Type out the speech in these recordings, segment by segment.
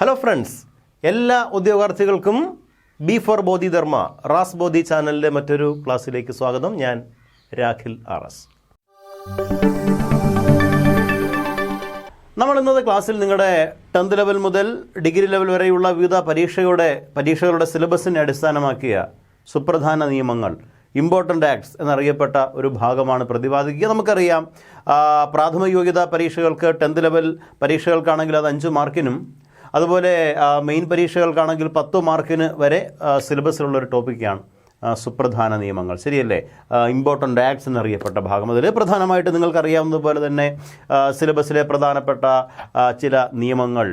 Hello friends, എല്ലാ ഉദ്യോഗാർത്ഥികൾക്കും B four Bodhidharma Ras ബോധി ചാനലിൻ്റെ മറ്റൊരു ക്ലാസ്സിലേക്ക് സ്വാഗതം. ഞാൻ രാഖിൽ RS. നമ്മൾ ഇന്നത്തെ ക്ലാസ്സിൽ നിങ്ങളുടെ 10th ലെവൽ മുതൽ ഡിഗ്രി ലെവൽ വരെയുള്ള വിവിധ പരീക്ഷകളുടെ സിലബസിനെ അടിസ്ഥാനമാക്കിയ സുപ്രധാന നിയമങ്ങൾ, ഇമ്പോർട്ടൻ്റ് ആക്ട്സ് എന്നറിയപ്പെട്ട ഒരു ഭാഗമാണ് പ്രതിപാദിക്കുക. നമുക്കറിയാം, പ്രാഥമിക യോഗ്യതാ പരീക്ഷകൾക്ക് 10th ലെവൽ പരീക്ഷകൾക്കാണെങ്കിൽ അത് 5 മാർക്കിനും, അതുപോലെ മെയിൻ പരീക്ഷകൾക്കാണെങ്കിൽ 10 മാർക്കിന് വരെ സിലബസിലുള്ളൊരു ടോപ്പിക്കാണ് സുപ്രധാന നിയമങ്ങൾ. ശരിയല്ലേ? ഇമ്പോർട്ടൻ്റ് ആക്ട്സ് എന്നറിയപ്പെട്ട ഭാഗം. അതിൽ പ്രധാനമായിട്ട് നിങ്ങൾക്കറിയാവുന്നതുപോലെ തന്നെ സിലബസിലെ പ്രധാനപ്പെട്ട ചില നിയമങ്ങൾ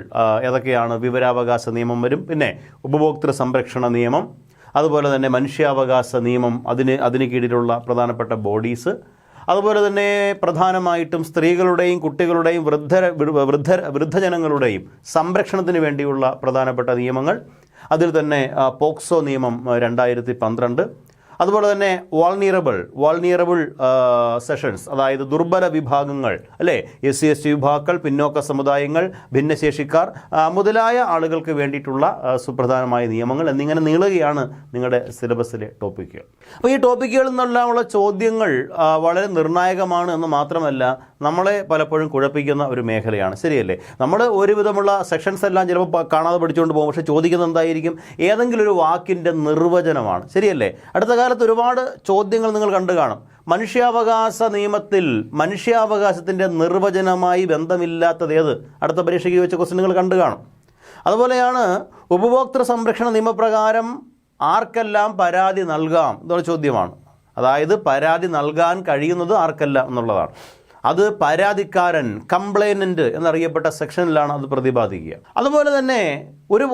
ഏതൊക്കെയാണ്? വിവരാവകാശ നിയമം വരും, പിന്നെ ഉപഭോക്തൃ സംരക്ഷണ നിയമം, അതുപോലെ തന്നെ മനുഷ്യാവകാശ നിയമം, അതിന് കീഴിലുള്ള പ്രധാനപ്പെട്ട ബോഡീസ്, അതുപോലെ തന്നെ പ്രധാനമായിട്ടും സ്ത്രീകളുടെയും കുട്ടികളുടെയും വൃദ്ധജനങ്ങളുടെയും സംരക്ഷണത്തിന് വേണ്ടിയുള്ള പ്രധാനപ്പെട്ട നിയമങ്ങൾ. അതിൽ തന്നെ പോക്സോ നിയമം 2012, അതുപോലെ തന്നെ വാൾനിയറബിൾ സെഷൻസ്, അതായത് ദുർബല വിഭാഗങ്ങൾ, അല്ലേ, SC/ST വിഭാഗങ്ങൾ, പിന്നോക്ക സമുദായങ്ങൾ, ഭിന്നശേഷിക്കാർ മുതലായ ആളുകൾക്ക് വേണ്ടിയിട്ടുള്ള സുപ്രധാനമായ നിയമങ്ങൾ എന്നിങ്ങനെ നീളുകയാണ് നിങ്ങളുടെ സിലബസിലെ ടോപ്പിക്കുകൾ. അപ്പോൾ ഈ ടോപ്പിക്കുകളിൽ നിന്നെല്ലാമുള്ള ചോദ്യങ്ങൾ വളരെ നിർണായകമാണ് എന്ന് മാത്രമല്ല, നമ്മളെ പലപ്പോഴും കുഴപ്പിക്കുന്ന ഒരു മേഖലയാണ്. ശരിയല്ലേ? നമ്മൾ ഒരുവിധമുള്ള സെക്ഷൻസ് എല്ലാം ചിലപ്പോൾ കാണാതെ പഠിച്ചുകൊണ്ട് പോകും, പക്ഷേ ചോദിക്കുന്നത് എന്തായിരിക്കും? ഏതെങ്കിലും ഒരു വാക്കിൻ്റെ നിർവചനമാണ്. ശരിയല്ലേ? അടുത്ത കാലത്ത് ഒരുപാട് ചോദ്യങ്ങൾ നിങ്ങൾ കണ്ടു കാണും. മനുഷ്യാവകാശ നിയമത്തിൽ മനുഷ്യാവകാശത്തിൻ്റെ നിർവചനമായി ബന്ധമില്ലാത്തത് ഏത്? അടുത്ത പരീക്ഷയ്ക്ക് ചോദിച്ച ക്വസ്റ്റ്യൻ നിങ്ങൾ കണ്ടു കാണും. അതുപോലെയാണ് ഉപഭോക്തൃ സംരക്ഷണ നിയമപ്രകാരം ആർക്കെല്ലാം പരാതി നൽകാം എന്നുള്ള ചോദ്യമാണ്. അതായത് പരാതി നൽകാൻ കഴിയുന്നത് ആർക്കല്ല എന്നുള്ളതാണ്. അത് പരാതിക്കാരൻ, കംപ്ലൈനൻ്റ് എന്നറിയപ്പെട്ട സെക്ഷനിലാണ് അത് പ്രതിപാദിക്കുക. അതുപോലെ തന്നെ ഒരു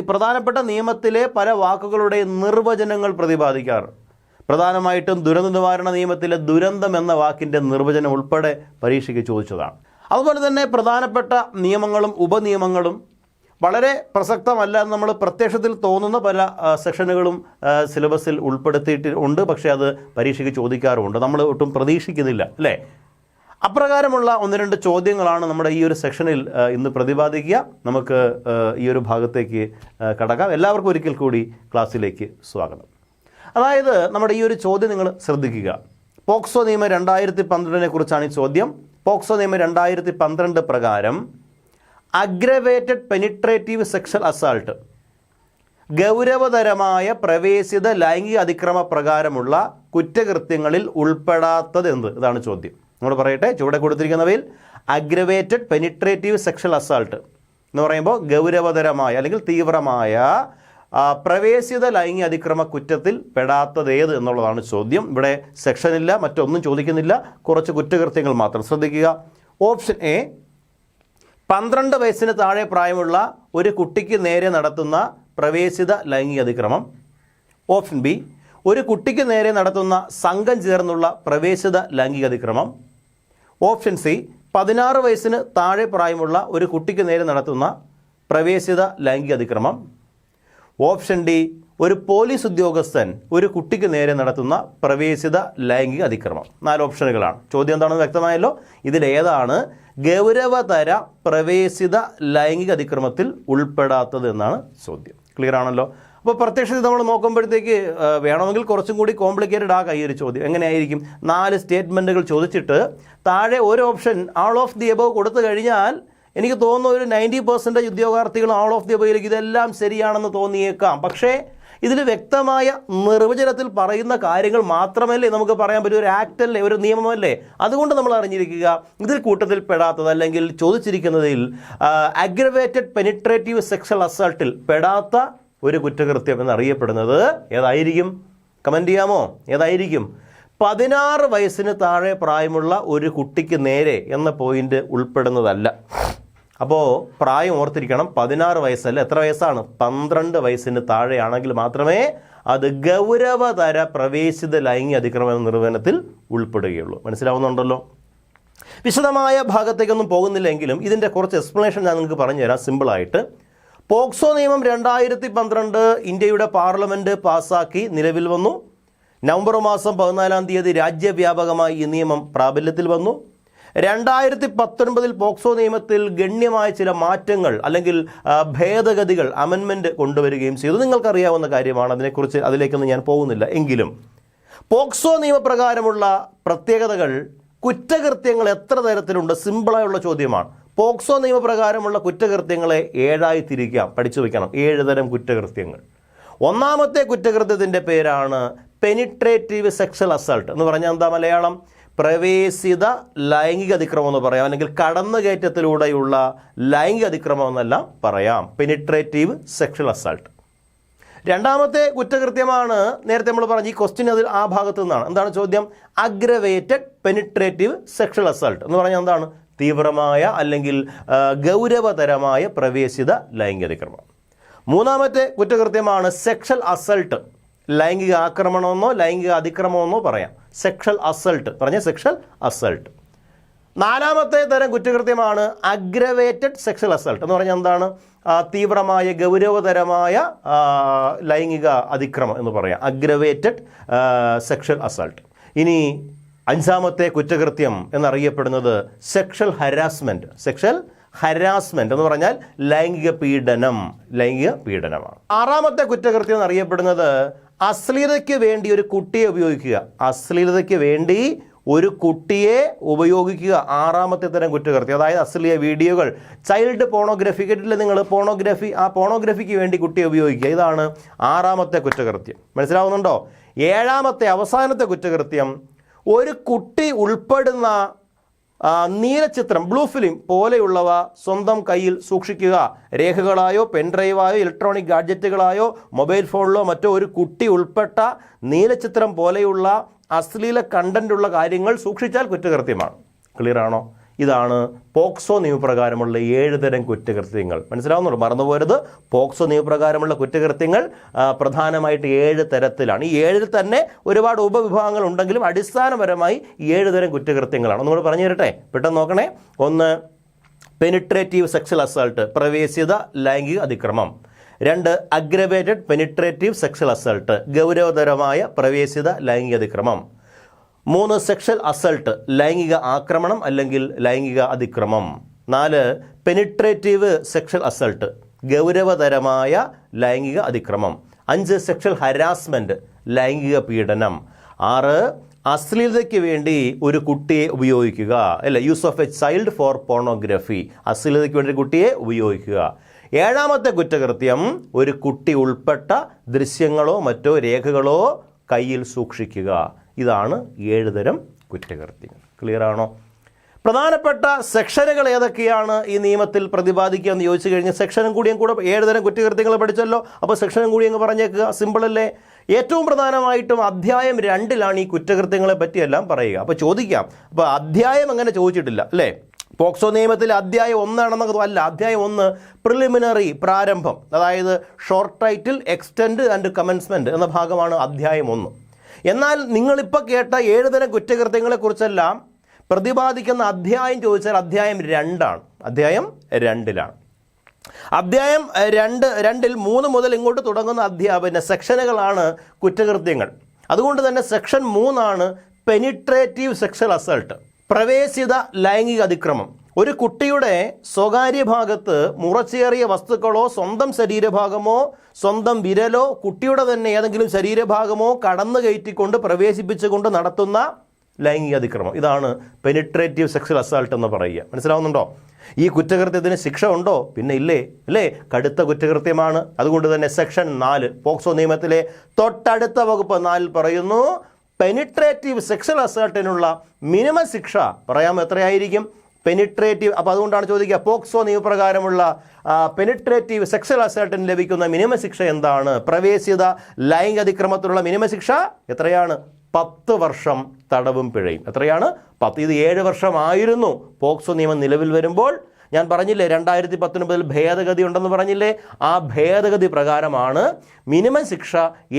പ്രധാനപ്പെട്ട നിയമത്തിലെ പല വാക്കുകളുടെ നിർവചനങ്ങൾ പ്രതിപാദിക്കാറ്. പ്രധാനമായിട്ടും ദുരന്ത നിവാരണ നിയമത്തിലെ ദുരന്തം എന്ന വാക്കിൻ്റെ നിർവചനം ഉൾപ്പെടെ പരീക്ഷയ്ക്ക് ചോദിച്ചതാണ്. അതുപോലെ തന്നെ പ്രധാനപ്പെട്ട നിയമങ്ങളും ഉപനിയമങ്ങളും വളരെ പ്രസക്തമല്ല എന്ന് നമ്മൾ പ്രത്യക്ഷത്തിൽ തോന്നുന്ന പല സെക്ഷനുകളും സിലബസിൽ ഉൾപ്പെടുത്തിയിട്ടുണ്ട്. പക്ഷേ അത് പരീക്ഷയ്ക്ക് ചോദിക്കാറുമുണ്ട്, നമ്മൾ ഒട്ടും പ്രതീക്ഷിക്കുന്നില്ല, അല്ലേ? അപ്രകാരമുള്ള 1-2 ചോദ്യങ്ങളാണ് നമ്മുടെ ഈ ഒരു സെക്ഷനിൽ ഇന്ന് പ്രതിപാദിക്കുക. നമുക്ക് ഈ ഒരു ഭാഗത്തേക്ക് കടക്കാം. എല്ലാവർക്കും ഒരിക്കൽ കൂടി ക്ലാസ്സിലേക്ക് സ്വാഗതം. അതായത് നമ്മുടെ ഈ ഒരു ചോദ്യം നിങ്ങൾ ശ്രദ്ധിക്കുക. പോക്സോ നിയമം 2012 കുറിച്ചാണ് ഈ ചോദ്യം. പോക്സോ നിയമം 2012 പ്രകാരം അഗ്രവേറ്റഡ് പെനിട്രേറ്റീവ് സെക്ഷൽ അസാൾട്ട്, ഗൗരവതരമായ പ്രവേശിത ലൈംഗിക അതിക്രമ പ്രകാരമുള്ള കുറ്റകൃത്യങ്ങളിൽ ഉൾപ്പെടാത്തത് എന്ത്? ഇതാണ് ചോദ്യം. നമ്മൾ പറയട്ടെ, ചുവടെ കൊടുത്തിരിക്കുന്നവയിൽ അഗ്രവേറ്റഡ് പെനിട്രേറ്റീവ് സെക്ഷൽ അസാൾട്ട് എന്ന് പറയുമ്പോൾ ഗൗരവതരമായ അല്ലെങ്കിൽ തീവ്രമായ പ്രവേശിത ലൈംഗിക അതിക്രമ കുറ്റത്തിൽ പെടാത്തത് ഏത് എന്നുള്ളതാണ് ചോദ്യം. ഇവിടെ സെക്ഷനില്ല, മറ്റൊന്നും ചോദിക്കുന്നില്ല, കുറച്ച് കുറ്റകൃത്യങ്ങൾ മാത്രം. ശ്രദ്ധിക്കുക. ഓപ്ഷൻ എ, 12 വയസ്സിന് താഴെ പ്രായമുള്ള ഒരു കുട്ടിക്ക് നേരെ നടത്തുന്ന പ്രവേശിത ലൈംഗിക അതിക്രമം. ഓപ്ഷൻ ബി, ഒരു കുട്ടിക്ക് നേരെ നടത്തുന്ന സംഘം ചേർന്നുള്ള പ്രവേശിത ലൈംഗിക അതിക്രമം. ഓപ്ഷൻ സി, 16 വയസ്സിന് താഴെ പ്രായമുള്ള ഒരു കുട്ടിക്ക് നേരെ നടത്തുന്ന പ്രവേശിത ലൈംഗിക അതിക്രമം. ഓപ്ഷൻ ഡി, ഒരു പോലീസ് ഉദ്യോഗസ്ഥൻ ഒരു കുട്ടിക്ക് നേരെ നടത്തുന്ന പ്രവേശിത ലൈംഗിക അതിക്രമം. 4 ഓപ്ഷനുകളാണ്. ചോദ്യം എന്താണെന്ന് വ്യക്തമായല്ലോ. ഇതിലേതാണ് ഗൗരവതര പ്രവേശിത ലൈംഗിക അതിക്രമത്തിൽ ഉൾപ്പെടാത്തത് എന്നാണ് ചോദ്യം. ക്ലിയർ ആണല്ലോ? അപ്പോൾ പ്രത്യക്ഷത്തിൽ നമ്മൾ നോക്കുമ്പോഴത്തേക്ക് വേണമെങ്കിൽ കുറച്ചും കൂടി കോംപ്ലിക്കേറ്റഡ് ആകാം ഈ ഒരു ചോദ്യം. എങ്ങനെയായിരിക്കും? 4 സ്റ്റേറ്റ്മെൻറ്റുകൾ ചോദിച്ചിട്ട് താഴെ ഒരു option all of the above കൊടുത്തു കഴിഞ്ഞാൽ എനിക്ക് തോന്നുന്നു ഒരു 90% ഉദ്യോഗാർത്ഥികൾ ആൾ ഓഫ് ദി എബവിലേക്ക് ഇതെല്ലാം ശരിയാണെന്ന് തോന്നിയേക്കാം. പക്ഷേ ഇതിൽ വ്യക്തമായ നിർവചനത്തിൽ പറയുന്ന കാര്യങ്ങൾ മാത്രമല്ലേ നമുക്ക് പറയാൻ പറ്റും. ഒരു ആക്ട് അല്ലേ, ഒരു നിയമമല്ലേ. അതുകൊണ്ട് നമ്മൾ അറിഞ്ഞിരിക്കുക, ഇതിൽ കൂട്ടത്തിൽ പെടാത്തത് അല്ലെങ്കിൽ ചോദിച്ചിരിക്കുന്നതിൽ അഗ്രവേറ്റഡ് പെനിട്രേറ്റീവ് സെക്ഷൽ അസാൾട്ടിൽ പെടാത്ത ഒരു കുറ്റകൃത്യം എന്നറിയപ്പെടുന്നത് ഏതായിരിക്കും? കമൻറ്റ് ചെയ്യാമോ? ഏതായിരിക്കും? 16 വയസ്സിന് താഴെ പ്രായമുള്ള ഒരു കുട്ടിക്ക് നേരെ എന്ന പോയിന്റ് ഉൾപ്പെടുന്നതല്ല. അപ്പോൾ പ്രായം ഓർത്തിരിക്കണം, 16 വയസ്സല്ല. എത്ര വയസ്സാണ്? 12 വയസ്സിന് താഴെയാണെങ്കിൽ മാത്രമേ അത് ഗൗരവതര പ്രവേശിത ലൈംഗിക അതിക്രമ നിർവചനത്തിൽ ഉൾപ്പെടുകയുള്ളൂ. മനസ്സിലാവുന്നുണ്ടല്ലോ? വിശദമായ ഭാഗത്തേക്കൊന്നും പോകുന്നില്ലെങ്കിലും ഇതിൻ്റെ കുറച്ച് എക്സ്പ്ലനേഷൻ ഞാൻ നിങ്ങൾക്ക് പറഞ്ഞുതരാം സിമ്പിളായിട്ട്. പോക്സോ നിയമം 2012 ഇന്ത്യയുടെ പാർലമെൻറ്റ് പാസ്സാക്കി നിലവിൽ വന്നു. നവംബർ മാസം 14 രാജ്യവ്യാപകമായി ഈ നിയമം പ്രാബല്യത്തിൽ വന്നു. 2019 പോക്സോ നിയമത്തിൽ ഗണ്യമായ ചില മാറ്റങ്ങൾ അല്ലെങ്കിൽ ഭേദഗതികൾ അമെൻമെൻറ്റ് കൊണ്ടുവരികയും ചെയ്തു. നിങ്ങൾക്കറിയാവുന്ന കാര്യമാണ്, അതിലേക്കൊന്നും ഞാൻ പോകുന്നില്ല. എങ്കിലും പോക്സോ നിയമപ്രകാരമുള്ള പ്രത്യേകതകൾ, കുറ്റകൃത്യങ്ങൾ എത്ര തരത്തിലുണ്ട്? സിമ്പിളായുള്ള ചോദ്യമാണ്. പോക്സോ നിയമപ്രകാരമുള്ള കുറ്റകൃത്യങ്ങളെ 7ആയി തിരിക്കാം, പഠിച്ചു വയ്ക്കണം. 7 തരം കുറ്റകൃത്യങ്ങൾ. ഒന്നാമത്തെ കുറ്റകൃത്യത്തിൻ്റെ പേരാണ് പെനിട്രേറ്റീവ് സെക്ഷൽ അസൾട്ട് എന്ന് പറഞ്ഞാൽ എന്താ മലയാളം? പ്രവേശിത ലൈംഗിക അതിക്രമം എന്ന് പറയാം, അല്ലെങ്കിൽ കടന്നുകയറ്റത്തിലൂടെയുള്ള ലൈംഗിക അതിക്രമം എന്നെല്ലാം പറയാം. Penetrative sexual assault. രണ്ടാമത്തെ കുറ്റകൃത്യമാണ് നേരത്തെ നമ്മൾ പറഞ്ഞ ഈ ക്വസ്റ്റ്യൻ അതിൽ ആ ഭാഗത്തു നിന്നാണ്. എന്താണ് ചോദ്യം? അഗ്രവേറ്റഡ് പെനിട്രേറ്റീവ് സെക്ഷൽ അസൾട്ട് എന്ന് പറഞ്ഞാൽ എന്താണ്? തീവ്രമായ അല്ലെങ്കിൽ ഗൗരവതരമായ പ്രവേശിത ലൈംഗിക അതിക്രമം. മൂന്നാമത്തെ കുറ്റകൃത്യമാണ് സെക്ഷൽ അസൾട്ട്. ലൈംഗിക ആക്രമണമെന്നോ ലൈംഗിക അതിക്രമമെന്നോ പറയാം. സെക്ഷൽ അസൾട്ട് പറഞ്ഞ സെക്ഷൽ അസൾട്ട്. നാലാമത്തെ തരം കുറ്റകൃത്യമാണ് അഗ്രവേറ്റഡ് സെക്ഷൽ അസൾട്ട് എന്ന് പറഞ്ഞാൽ എന്താണ്? തീവ്രമായ ഗൗരവതരമായ ലൈംഗിക അതിക്രമം എന്ന് പറയാം. Aggravated sexual assault. ഇനി അഞ്ചാമത്തെ കുറ്റകൃത്യം എന്നറിയപ്പെടുന്നത് സെക്ഷൽ ഹരാസ്മെൻറ്റ്. സെക്ഷൽ ഹരാസ്മെൻറ്റ് എന്ന് പറഞ്ഞാൽ ലൈംഗിക പീഡനമാണ്. ആറാമത്തെ കുറ്റകൃത്യം എന്നറിയപ്പെടുന്നത് അശ്ലീലതയ്ക്ക് വേണ്ടി ഒരു കുട്ടിയെ ഉപയോഗിക്കുക. അശ്ലീലതയ്ക്ക് വേണ്ടി ഒരു കുട്ടിയെ ഉപയോഗിക്കുക ആറാമത്തെ തരം കുറ്റകൃത്യം. അതായത് അശ്ലീല വീഡിയോകൾ, ചൈൽഡ് പോണോഗ്രഫി കേട്ടില്ല നിങ്ങൾ? പോണോഗ്രഫി, ആ പോണോഗ്രഫിക്ക് വേണ്ടി കുട്ടിയെ ഉപയോഗിക്കുക. ഇതാണ് ആറാമത്തെ കുറ്റകൃത്യം. മനസ്സിലാവുന്നുണ്ടോ? ഏഴാമത്തെ അവസാനത്തെ കുറ്റകൃത്യം ഒരു കുട്ടി ഉൾപ്പെടുന്ന നീലച്ചിത്രം, ബ്ലൂ ഫിലിം പോലെയുള്ളവ സ്വന്തം കയ്യിൽ സൂക്ഷിക്കുക. രേഖകളായോ പെൻഡ്രൈവായോ ഇലക്ട്രോണിക് ഗാഡ്ജറ്റുകളായോ മൊബൈൽ ഫോണിലോ മറ്റോ ഒരു കുട്ടി ഉൾപ്പെട്ട നീലച്ചിത്രം പോലെയുള്ള അശ്ലീല കണ്ടന്റുള്ള കാര്യങ്ങൾ സൂക്ഷിച്ചാൽ കുറ്റകൃത്യമാണ്. ക്ലിയർ ആണോ? ഇതാണ് പോക്സോ നിയമപ്രകാരമുള്ള 7 തരം കുറ്റകൃത്യങ്ങൾ. മനസ്സിലാവുന്നുള്ളൂ, മറന്നുപോരുത്. പോക്സോ നിയമപ്രകാരമുള്ള കുറ്റകൃത്യങ്ങൾ പ്രധാനമായിട്ട് 7 തരത്തിലാണ്. ഈ 7 തന്നെ ഒരുപാട് ഉപവിഭാഗങ്ങൾ ഉണ്ടെങ്കിലും അടിസ്ഥാനപരമായി 7 തരം കുറ്റകൃത്യങ്ങളാണ്. ഒന്നുകൂടെ പറഞ്ഞു തരട്ടെ, പെട്ടെന്ന് നോക്കണേ. 1, പെനിട്രേറ്റീവ് സെക്ഷൽ അസൾട്ട്, പ്രവേശിത ലൈംഗിക അതിക്രമം. 2, അഗ്രവേറ്റഡ് പെനിട്രേറ്റീവ് സെക്ഷൽ അസൾട്ട്, ഗൗരവതരമായ പ്രവേശിത ലൈംഗിക അതിക്രമം. 3, സെക്ഷൽ അസൾട്ട്, ലൈംഗിക ആക്രമണം അല്ലെങ്കിൽ ലൈംഗിക അതിക്രമം. 4, പെനിട്രേറ്റീവ് സെക്ഷൽ അസൾട്ട്, ഗൗരവതരമായ ലൈംഗിക അതിക്രമം. 5, സെക്ഷൽ ഹരാസ്മെൻറ്റ്, ലൈംഗിക പീഡനം. 6, അശ്ലീലതയ്ക്ക് വേണ്ടി ഒരു കുട്ടിയെ ഉപയോഗിക്കുക, അല്ല, use of a child for pornography, അശ്ലീലതയ്ക്ക് വേണ്ടി കുട്ടിയെ ഉപയോഗിക്കുക. 7ാമത്തെ കുറ്റകൃത്യം ഒരു കുട്ടി ഉൾപ്പെട്ട ദൃശ്യങ്ങളോ മറ്റോ രേഖകളോ കയ്യിൽ സൂക്ഷിക്കുക. ഇതാണ് 7 തരം കുറ്റകൃത്യങ്ങൾ. ക്ലിയർ ആണോ? പ്രധാനപ്പെട്ട സെക്ഷനുകൾ ഏതൊക്കെയാണ് ഈ നിയമത്തിൽ പ്രതിപാദിക്കുക എന്ന് ചോദിച്ചു കഴിഞ്ഞാൽ സെക്ഷനും കൂടിയും കൂടെ 7 തരം കുറ്റകൃത്യങ്ങൾ പഠിച്ചല്ലോ. അപ്പോൾ സെക്ഷനും കൂടി അങ്ങ് പറഞ്ഞേക്കുക. സിമ്പിൾ അല്ലേ? ഏറ്റവും പ്രധാനമായിട്ടും അധ്യായം 2-ലാണ് ഈ കുറ്റകൃത്യങ്ങളെ പറ്റിയെല്ലാം പറയുക. അപ്പോൾ ചോദിക്കാം, അപ്പോൾ അധ്യായം അങ്ങനെ ചോദിച്ചിട്ടില്ല അല്ലേ? പോക്സോ നിയമത്തിൽ അധ്യായം 1 അല്ല. അധ്യായം 1 പ്രിലിമിനറി, പ്രാരംഭം, അതായത് short title, extend and commencement എന്ന ഭാഗമാണ് അധ്യായം 1. എന്നാൽ നിങ്ങളിപ്പോൾ കേട്ട 7 തരം കുറ്റകൃത്യങ്ങളെക്കുറിച്ചെല്ലാം പ്രതിപാദിക്കുന്ന അധ്യായം ചോദിച്ചാൽ അധ്യായം 2-ആണ്. അധ്യായം 2-ലാണ്. അധ്യായം 2-ൽ 3 മുതൽ ഇങ്ങോട്ട് തുടങ്ങുന്ന സെക്ഷനുകളാണ് കുറ്റകൃത്യങ്ങൾ. അതുകൊണ്ട് തന്നെ സെക്ഷൻ 3-ആണ് പെനിട്രേറ്റീവ് സെക്ഷൽ അസൾട്ട്, പ്രവേശിത ലൈംഗിക അതിക്രമം. ഒരു കുട്ടിയുടെ സ്വകാര്യ ഭാഗത്ത് മുറച്ചേറിയ വസ്തുക്കളോ സ്വന്തം ശരീരഭാഗമോ സ്വന്തം വിരലോ കുട്ടിയുടെ തന്നെ ഏതെങ്കിലും ശരീരഭാഗമോ കടന്നു കയറ്റിക്കൊണ്ട് പ്രവേശിപ്പിച്ചുകൊണ്ട് നടത്തുന്ന ലൈംഗിക അതിക്രമം. ഇതാണ് പെനിട്രേറ്റീവ് സെക്ഷൽ അസാൾട്ട് എന്ന് പറയുക. മനസ്സിലാവുന്നുണ്ടോ? ഈ കുറ്റകൃത്യത്തിന് ശിക്ഷ ഉണ്ടോ? പിന്നെ ഇല്ലേ, അല്ലേ? കടുത്ത കുറ്റകൃത്യമാണ്. അതുകൊണ്ട് തന്നെ സെക്ഷൻ 4 പോക്സോ നിയമത്തിലെ തൊട്ടടുത്ത വകുപ്പ് 4 പറയുന്നു, പെനിട്രേറ്റീവ് സെക്ഷൽ അസാൾട്ടിനുള്ള മിനിമം ശിക്ഷ പറയാം എത്രയായിരിക്കും? പെനിട്രേറ്റീവ്. അപ്പോൾ അതുകൊണ്ടാണ് ചോദിക്കുക, പോക്സോ നിയമപ്രകാരമുള്ള പെനിട്രേറ്റീവ് സെക്ഷൽ അസാൾട്ടിന് ലഭിക്കുന്ന മിനിമം ശിക്ഷ എന്താണ്? പ്രവേശിത ലൈംഗിക അതിക്രമത്തിലുള്ള മിനിമം ശിക്ഷ എത്രയാണ്? 10 വർഷം തടവും പിഴയും. എത്രയാണ്? 10. ഇത് 7 വർഷമായിരുന്നു പോക്സോ നിയമം നിലവിൽ വരുമ്പോൾ. ഞാൻ പറഞ്ഞില്ലേ 2019 ഭേദഗതി ഉണ്ടെന്ന് പറഞ്ഞില്ലേ? ആ ഭേദഗതി പ്രകാരമാണ് മിനിമം ശിക്ഷ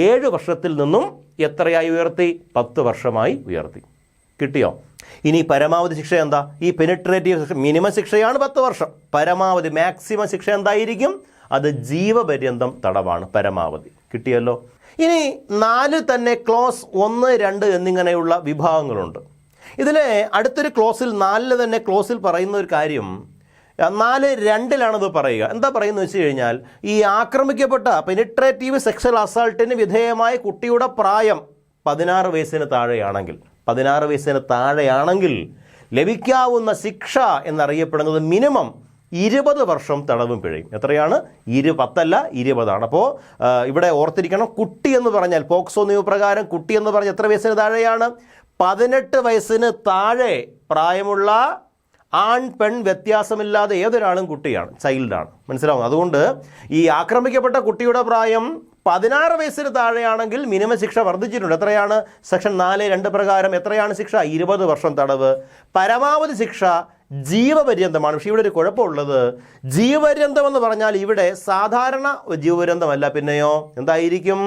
7 വർഷത്തിൽ നിന്നും എത്രയായി ഉയർത്തി? 10 വർഷമായി ഉയർത്തി. കിട്ടിയോ? ഇനി പരമാവധി ശിക്ഷ എന്താ? ഈ പെനിട്രേറ്റീവ് ശിക്ഷ മിനിമം ശിക്ഷയാണ് 10 വർഷം. പരമാവധി മാക്സിമം ശിക്ഷ എന്തായിരിക്കും? അത് ജീവപര്യന്തം തടവാണ് പരമാവധി. കിട്ടിയല്ലോ? ഇനി 4 തന്നെ ക്ലോസ് 1, 2 എന്നിങ്ങനെയുള്ള വിഭാഗങ്ങളുണ്ട്. ഇതിലെ അടുത്തൊരു ക്ലോസിൽ 4 തന്നെ ക്ലോസിൽ പറയുന്ന ഒരു കാര്യം 4:2 പറയുക. എന്താ പറയുന്നത് വെച്ച് കഴിഞ്ഞാൽ, ഈ ആക്രമിക്കപ്പെട്ട പെനിട്രേറ്റീവ് സെക്ഷൽ അസാൾട്ടിന് വിധേയമായ കുട്ടിയുടെ പ്രായം 16 വയസ്സിന് താഴെയാണെങ്കിൽ ലഭിക്കാവുന്ന ശിക്ഷ എന്നറിയപ്പെടുന്നത് മിനിമം 20 വർഷം തടവും പിഴയും. എത്രയാണ്? 10 20. അപ്പോൾ ഇവിടെ ഓർത്തിരിക്കണം, കുട്ടി എന്ന് പറഞ്ഞാൽ പോക്സോ നിയമപ്രകാരം കുട്ടി എന്ന് പറഞ്ഞാൽ എത്ര വയസ്സിന് താഴെയാണ്? 18 വയസ്സിന് താഴെ പ്രായമുള്ള ആൺ പെൺ വ്യത്യാസമില്ലാതെ ഏതൊരാളും കുട്ടിയാണ്, ചൈൽഡാണ്. മനസ്സിലാവും? അതുകൊണ്ട് ഈ ആക്രമിക്കപ്പെട്ട കുട്ടിയുടെ പ്രായം 16 വയസ്സിന് താഴെയാണെങ്കിൽ മിനിമം ശിക്ഷ വർദ്ധിച്ചിട്ടുണ്ട്. എത്രയാണ്? സെക്ഷൻ 4(2) പ്രകാരം എത്രയാണ് ശിക്ഷ? 20 വർഷം തടവ്. പരമാവധി ശിക്ഷ ജീവപര്യന്തമാണ്. പക്ഷേ ഇവിടെ ഒരു കുഴപ്പമുള്ളത്, ജീവപര്യന്തം എന്ന് പറഞ്ഞാൽ ഇവിടെ സാധാരണ ജീവപര്യന്തമല്ല, പിന്നെയോ എന്തായിരിക്കും?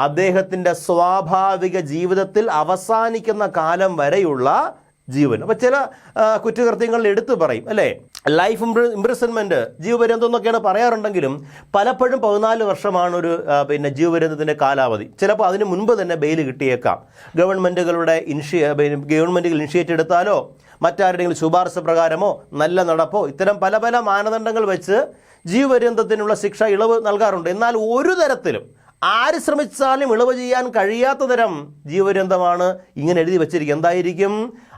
അദ്ദേഹത്തിൻ്റെ സ്വാഭാവിക ജീവിതത്തിൽ അവസാനിക്കുന്ന കാലം വരെയുള്ള ജീവൻ. അപ്പോൾ ചില കുറ്റകൃത്യങ്ങളിൽ എടുത്തു പറയും അല്ലേ, ലൈഫ് ഇംപ്രിസൺമെൻറ്റ്, ജീവപര്യന്തം എന്നൊക്കെയാണ് പറയാറുണ്ടെങ്കിലും പലപ്പോഴും 14 വർഷമാണ് ഒരു ജീവപര്യന്തത്തിൻ്റെ കാലാവധി. ചിലപ്പോൾ അതിന് മുൻപ് തന്നെ ബെയിൽ കിട്ടിയേക്കാം. ഗവൺമെൻറ്റുകൾ ഇനിഷ്യേറ്റ് എടുത്താലോ മറ്റാരുടെയെങ്കിലും ശുപാർശ പ്രകാരമോ നല്ല നടപ്പോ ഇത്തരം പല പല മാനദണ്ഡങ്ങൾ വെച്ച് ജീവപര്യന്തത്തിനുള്ള ശിക്ഷ ഇളവ് നൽകാറുണ്ട്. എന്നാൽ ഒരു തരത്തിലും ആര് ശ്രമിച്ചാലും ഇളവ് ചെയ്യാൻ കഴിയാത്ത തരം ജീവപര്യന്തമാണ് ഇങ്ങനെ എഴുതി വച്ചിരിക്കുക. എന്തായിരിക്കും?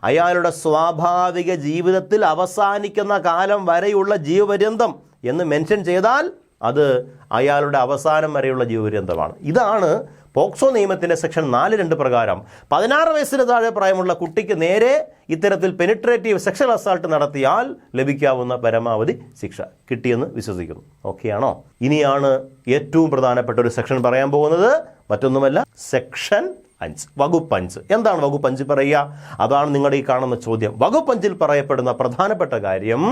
അയാളുടെ സ്വാഭാവിക ജീവിതത്തിൽ അവസാനിക്കുന്ന കാലം വരെയുള്ള ജീവപര്യന്തം എന്ന് മെൻഷൻ ചെയ്താൽ അത് അയാളുടെ അവസാനം വരെയുള്ള ജീവപര്യന്തമാണ്. ഇതാണ് പോക്സോ നിയമത്തിൻ്റെ സെക്ഷൻ 4(2) പ്രകാരം 16 വയസ്സിന് താഴെ പ്രായമുള്ള കുട്ടിക്ക് നേരെ ഇത്തരത്തിൽ പെനിട്രേറ്റീവ് സെക്ഷൽ അസാൾട്ട് നടത്തിയാൽ ലഭിക്കാവുന്ന പരമാവധി ശിക്ഷ. കിട്ടിയെന്ന് വിശ്വസിക്കുന്നു. ഓക്കെയാണോ? ഇനിയാണ് ഏറ്റവും പ്രധാനപ്പെട്ട ഒരു സെക്ഷൻ പറയാൻ പോകുന്നത്. മറ്റൊന്നുമല്ല, സെക്ഷൻ 5, വകുപ്പ് 5. എന്താണ് വകുപ്പ് 5 പറയുക? അതാണ് നിങ്ങളുടെ ഈ കാണുന്ന ചോദ്യം. വകുപ്പ് 5-ൽ പറയപ്പെടുന്ന പ്രധാനപ്പെട്ട കാര്യം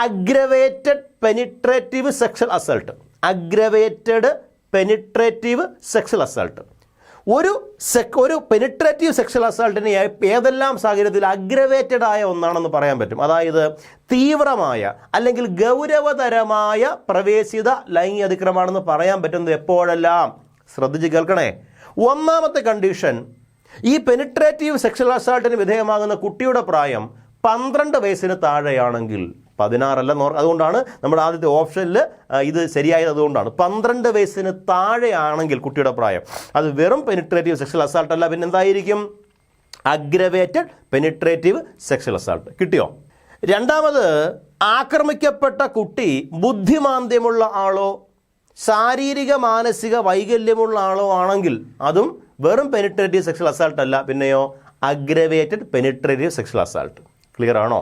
aggravated penetrative sexual assault. Aggravated penetrative sexual assault. ഒരു പെനിട്രേറ്റീവ് സെക്ഷൽ അസാൾട്ടിനെ ഏതെല്ലാം സാഹചര്യത്തിൽ അഗ്രവേറ്റഡ് ആയ ഒന്നാണെന്ന് പറയാൻ പറ്റും. അതായത് തീവ്രമായ അല്ലെങ്കിൽ ഗൗരവതരമായ പ്രവേശിത ലൈംഗിക അതിക്രമമാണെന്ന് പറയാൻ പറ്റുന്നത് എപ്പോഴെല്ലാം? ശ്രദ്ധിച്ച് കേൾക്കണേ. ഒന്നാമത്തെ കണ്ടീഷൻ, ഈ പെനിട്രേറ്റീവ് സെക്ഷൽ അസാൾട്ടിന് വിധേയമാകുന്ന കുട്ടിയുടെ പ്രായം 12 വയസ്സിന് താഴെയാണെങ്കിൽ, 16 അല്ല, അതുകൊണ്ടാണ് നമ്മുടെ ആദ്യത്തെ ഓപ്ഷനിൽ ഇത് ശരിയായത്. അതുകൊണ്ടാണ് 12 വയസ്സിന് താഴെയാണെങ്കിൽ കുട്ടിയുടെ പ്രായം, അത് വെറും പെനിട്രേറ്റീവ് സെക്ഷൽ അസാൾട്ട് അല്ല, പിന്നെ എന്തായിരിക്കും? Aggravated penetrative sexual assault. കിട്ടിയോ? രണ്ടാമത്, ആക്രമിക്കപ്പെട്ട കുട്ടി ബുദ്ധിമാന്ദ്യമുള്ള ആളോ ശാരീരിക മാനസിക വൈകല്യമുള്ള ആളോ ആണെങ്കിൽ അതും വെറും പെനിട്രേറ്റീവ് സെക്ഷൽ അസാൾട്ട് അല്ല, പിന്നെയോ aggravated penetrative sexual assault. Clear ആണോ?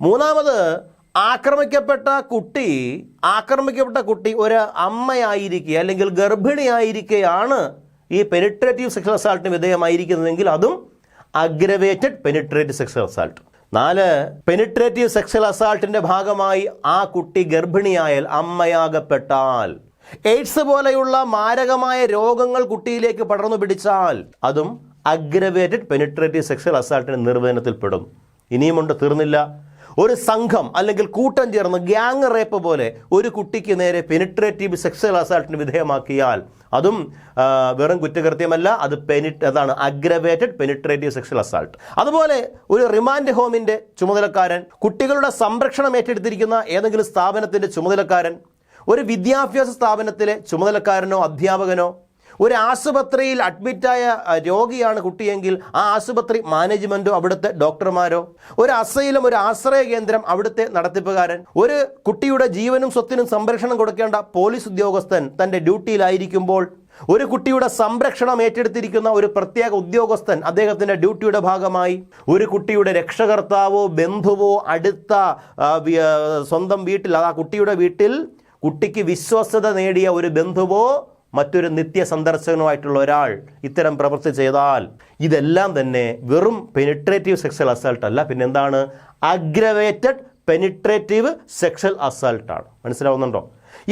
മൂന്നാമത്, ആക്രമിക്കപ്പെട്ട കുട്ടി ഒരു അമ്മയായിരിക്കുക അല്ലെങ്കിൽ ഗർഭിണിയായിരിക്കുകയാണ് ഈ പെനിട്രേറ്റീവ് സെക്ഷൽ അസാൾട്ടിന് വിധേയമായിരിക്കുന്നതെങ്കിൽ അതും aggravated penetrative sexual assault. 4, penetrative sexual അസാൾട്ടിൻ്റെ ഭാഗമായി ആ കുട്ടി ഗർഭിണിയായാൽ, അമ്മയാകപ്പെട്ടാൽ, എയ്ഡ്സ് പോലെയുള്ള മാരകമായ രോഗങ്ങൾ കുട്ടിയിലേക്ക് പടർന്നു പിടിച്ചാൽ അതും അഗ്രവേറ്റഡ് പെനിട്രേറ്റീവ് സെക്ഷൽ അസാൾട്ടിന് നിർവചനത്തിൽപ്പെടും. ഇനിയുമുണ്ട്, തീർന്നില്ല. ഒരു സംഘം അല്ലെങ്കിൽ കൂട്ടം ചേർന്ന് ഗ്യാങ് റേപ്പ് പോലെ ഒരു കുട്ടിക്ക് നേരെ പെനിട്രേറ്റീവ് സെക്ഷൽ അസാൾട്ടിന് വിധേയമാക്കിയാൽ അതും വെറും കുറ്റകൃത്യമല്ല, അതാണ് അഗ്രവേറ്റഡ് പെനിട്രേറ്റീവ് സെക്ഷൽ അസാൾട്ട്. അതുപോലെ ഒരു റിമാൻഡ് ഹോമിൻ്റെ ചുമതലക്കാരൻ, കുട്ടികളുടെ സംരക്ഷണം ഏറ്റെടുത്തിരിക്കുന്ന ഏതെങ്കിലും സ്ഥാപനത്തിൻ്റെ ചുമതലക്കാരൻ, ഒരു വിദ്യാഭ്യാസ സ്ഥാപനത്തിലെ ചുമതലക്കാരനോ അധ്യാപകനോ, ഒരു ആശുപത്രിയിൽ അഡ്മിറ്റായ രോഗിയാണ് കുട്ടിയെങ്കിൽ ആ ആശുപത്രി മാനേജ്മെൻറ്റോ അവിടുത്തെ ഡോക്ടർമാരോ, ഒരു അസൈലം, ഒരു ആശ്രയ കേന്ദ്രം, അവിടുത്തെ നടത്തിപ്പുകാരൻ, ഒരു കുട്ടിയുടെ ജീവനും സ്വത്തിനും സംരക്ഷണം കൊടുക്കേണ്ട പോലീസ് ഉദ്യോഗസ്ഥൻ തൻ്റെ ഡ്യൂട്ടിയിലായിരിക്കുമ്പോൾ, ഒരു കുട്ടിയുടെ സംരക്ഷണം ഏറ്റെടുത്തിരിക്കുന്ന ഒരു പ്രത്യേക ഉദ്യോഗസ്ഥൻ അദ്ദേഹത്തിൻ്റെ ഡ്യൂട്ടിയുടെ ഭാഗമായി, ഒരു കുട്ടിയുടെ രക്ഷകർത്താവോ ബന്ധുവോ അടുത്ത സ്വന്തം വീട്ടിൽ, ആ കുട്ടിയുടെ വീട്ടിൽ കുട്ടിക്ക് വിശ്വസ്തത നേടിയ ഒരു ബന്ധുവോ മറ്റൊരു നിത്യ സന്ദർശകനുമായിട്ടുള്ള ഒരാൾ ഇത്തരം പ്രവൃത്തി ചെയ്താൽ ഇതെല്ലാം തന്നെ വെറും പെനിട്രേറ്റീവ് സെക്ഷൽ അസാൾട്ട് അല്ല, പിന്നെന്താണ്? അഗ്രവേറ്റഡ് പെനിട്രേറ്റീവ് സെക്ഷൽ അസാൾട്ടാണ്. മനസ്സിലാവുന്നുണ്ടോ?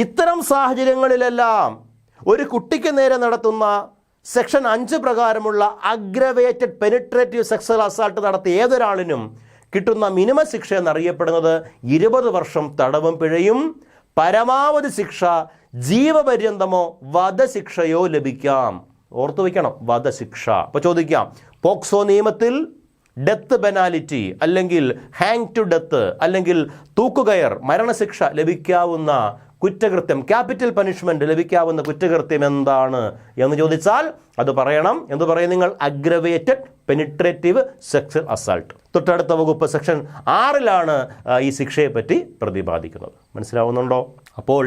ഇത്തരം സാഹചര്യങ്ങളിലെല്ലാം ഒരു കുട്ടിക്ക് നേരെ നടത്തുന്ന സെക്ഷൻ 5 പ്രകാരമുള്ള അഗ്രവേറ്റഡ് പെനിട്രേറ്റീവ് സെക്ഷൽ അസാൾട്ട് നടത്തിയ ഏതൊരാളിനും കിട്ടുന്ന മിനിമം ശിക്ഷ എന്നറിയപ്പെടുന്നത് 20 വർഷം തടവും പിഴയും, പരമാവധി ശിക്ഷ ജീവപര്യന്തമോ വധശിക്ഷയോ ലഭിക്കാം. ഓർത്തു വയ്ക്കണം, വധശിക്ഷ. അപ്പോൾ ചോദിക്കാം, പോക്സോ നിയമത്തിൽ ഡെത്ത് പെനാലിറ്റി അല്ലെങ്കിൽ ഹാങ് ടു ഡെത്ത് അല്ലെങ്കിൽ തൂക്കുകയർ മരണശിക്ഷ ലഭിക്കാവുന്ന കുറ്റകൃത്യം, ക്യാപിറ്റൽ പണിഷ്മെന്റ് ലഭിക്കാവുന്ന കുറ്റകൃത്യം എന്താണ് എന്ന് ചോദിച്ചാൽ അത് പറയണം. എന്ത് പറയും നിങ്ങൾ? Aggravated penetrative sexual assault. തൊട്ടടുത്ത വകുപ്പ് സെക്ഷൻ 6 ഈ ശിക്ഷയെപ്പറ്റി പ്രതിപാദിക്കുന്നത്. മനസ്സിലാവുന്നുണ്ടോ? അപ്പോൾ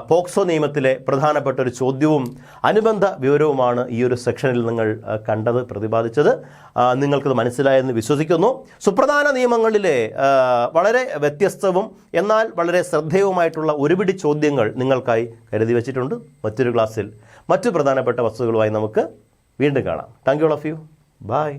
പോക്സോ നിയമത്തിലെ പ്രധാനപ്പെട്ട ഒരു ചോദ്യവും അനുബന്ധ വിവരവുമാണ് ഈ ഒരു സെക്ഷനിൽ നിങ്ങൾ കണ്ടത്, പ്രതിപാദിച്ചത്. നിങ്ങൾക്കത് മനസ്സിലായെന്ന് വിശ്വസിക്കുന്നു. സുപ്രധാന നിയമങ്ങളിലെ വളരെ വ്യത്യസ്തവും എന്നാൽ വളരെ ശ്രദ്ധേയവുമായിട്ടുള്ള ഒരുപിടി ചോദ്യങ്ങൾ നിങ്ങൾക്കായി കരുതി വച്ചിട്ടുണ്ട്. മറ്റൊരു ക്ലാസ്സിൽ മറ്റു പ്രധാനപ്പെട്ട വസ്തുക്കളുമായി നമുക്ക് വീണ്ടും കാണാം. Thank you all of you. By.